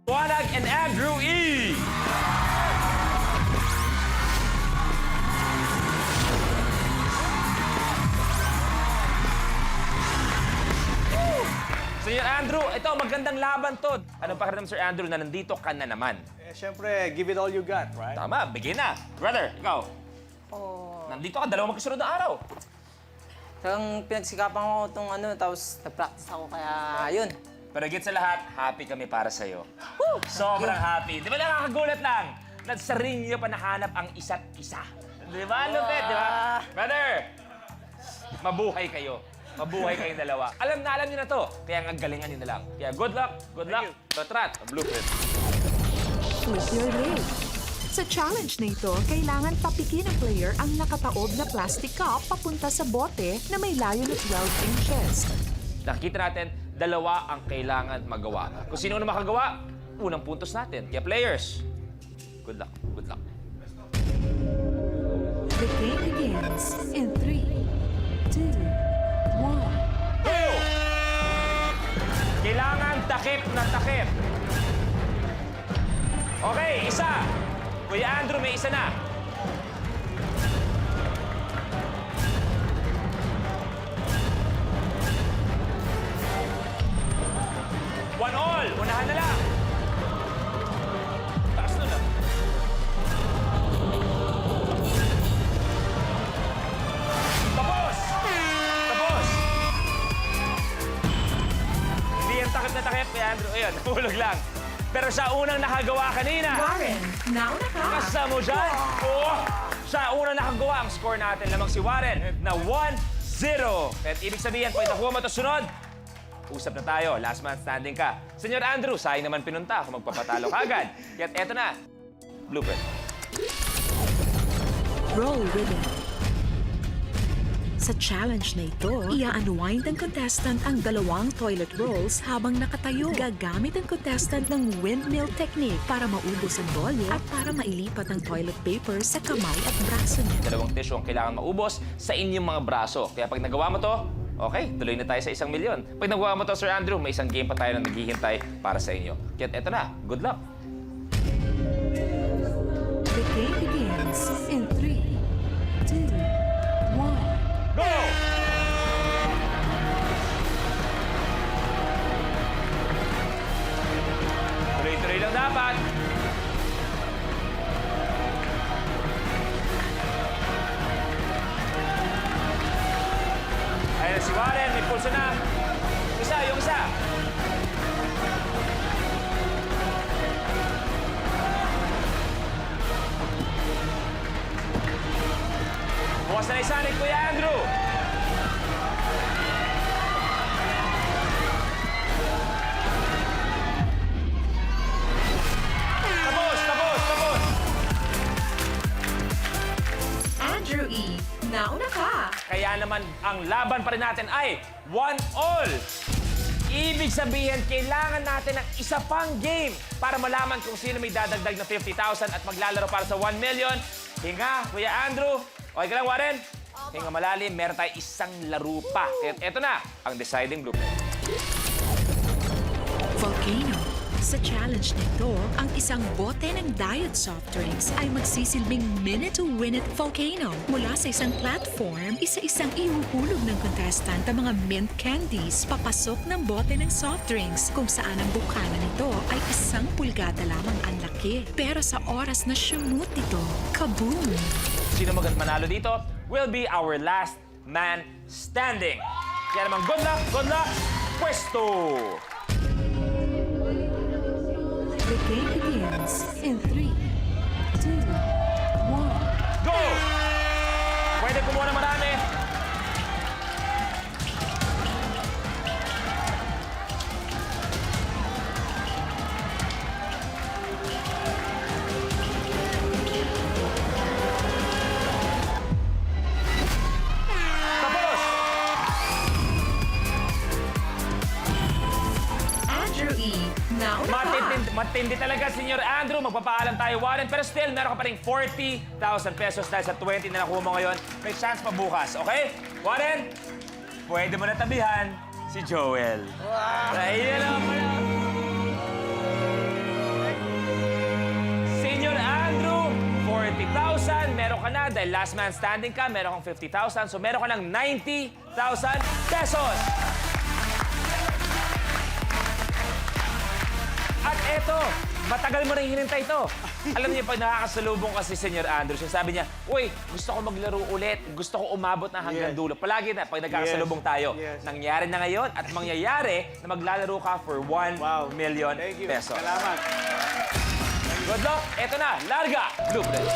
Wanag and Andrew E. Sir Andrew, ito, magandang laban to. Anong pakiramdam, Sir Andrew, na nandito ka na naman? Siyempre, give it all you got, right? Tama, begin na. Brother, ikaw. Nandito ka, dalawang magkasunod na araw. Talagang pinagsikapan ko itong tapos nag-practice ako, kaya yun. Pero higit sa lahat, happy kami para sa'yo. Sobrang happy. Di ba nakakagulat lang? Sa ring niyo pa nahanap ang isa't isa. Di ba, lupit, di ba? Brother, mabuhay kayo. Mabuhay kayong dalawa. Alam niyo na to. Kaya ang galingan niyo na lang. Kaya good luck, Totrat, Blueprint. Flip your leg. Sa challenge na ito, kailangan papikin ng player ang nakataob na plastic cup papunta sa bote na may layo na 12 inches. Nakikita natin, dalawa ang kailangan magawa. Kung sino na makagawa, unang puntos natin. Kaya players, good luck, good luck. The game begins in 3, 2, 1. Go! Kailangan takip na takip. Okay, isa. Kuya Andrew, may isa na. One all. Unahan na lang. Taas nun ah. Tapos! Tapos! Hindi yung takip na takip, Kuya Andrew. Ayun, nahulog lang. Pero siya unang nakagawa kanina. Warren, nauna ka. Kasa mo dyan. Oo. Siya unang nakagawa. Ang score natin lamang si Warren na 1-0. At ibig sabihin, pag nakuha mo ito sunod, usap na tayo. Last man standing ka. Senyor Andrew, sayang naman pinunta kung magpapatalo ka agad. Kaya't eto na. Blueprint. Roll with it. Sa challenge na ito, ia-unwind ng contestant ang dalawang toilet rolls habang nakatayo. Gagamit ang contestant ng windmill technique para maubos ang bolye at para mailipat ang toilet paper sa kamay at braso niya. Dalawang tissue ang kailangan maubos sa inyong mga braso. Kaya pag nagawa mo to, okay, tuloy na tayo sa 1 milyon. Pag nagawa mo to, Sir Andrew, may isang game pa tayo na naghihintay para sa inyo. Kaya't eto na. Good luck. The game begins in 3, 2, 1. Go! Tuloy-tuloy lang dapat. Ayan si Warren, may pulso na. Isa, yung isa. Bukas na isa ni Kuya Andrew. Tapos. Andrew E., nauna ka. Kaya naman, ang laban pa rin natin ay 1-all. Ibig sabihin, kailangan natin ng isa pang game para malaman kung sino may dadagdag na 50,000 at maglalaro para sa 1 million. Hinga, Kuya Andrew. Okay ka lang, Warren? Hinga malalim, meron tayo isang laro pa. Kaya eto na, ang deciding blueprint. Volcano. Sa challenge nito, ang isang bote ng diet soft drinks ay magsisilbing minute-to-win-it volcano. Mula sa isang platform, isa-isang ihuhulog ng contestant ang mga mint candies papasok ng bote ng soft drinks kung saan ang bukana nito ay 1 pulgada lamang ang laki. Pero sa oras na shoot ito, kaboom! Sino manalo dito will be our last man standing. Kaya naman, good luck, pwesto! The game begins in 3, 2, 1. Go! Pwede kumuha na marami. Tapos! Andrew E., nauna ka. Matindi talaga, Senyor Andrew. Magpapaalam tayo, Warren. Pero still, meron ka pa rin 40,000 pesos dahil sa 20 na nakuha mo ngayon. May chance pa bukas, okay? Warren, pwede mo na tabihan si Joel. Wow! Ayun naman pala. 50,000, meron ka na. Dahil last man standing ka, meron kang 50,000. So meron ka ng 90,000 pesos. At eto, matagal mo rin hinintay ito. Alam niyo, pag nakakasalubong ka si Senior Andrews, sabi niya, uy, gusto ko maglaro ulit. Gusto ko umabot na hanggang Yes. dulo. Palagi na, pag nagkakasalubong tayo. Yes. Nangyari na ngayon at mangyayari na maglalaro ka for 1 Wow. million Thank you. pesos. Salamat. Good luck! Eto na, larga! Blueprint.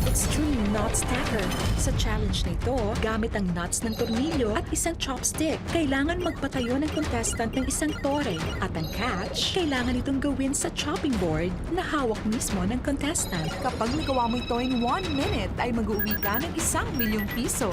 Extreme Knot Stacker. Sa challenge na ito, gamit ang nuts ng tornilyo at isang chopstick. Kailangan magpatayo ng contestant ng isang tore. At ang catch, kailangan itong gawin sa chopping board na hawak mismo ng contestant. Kapag nagawa mo ito in 1 minute, ay mag-uwi ka ng 1 milyong piso.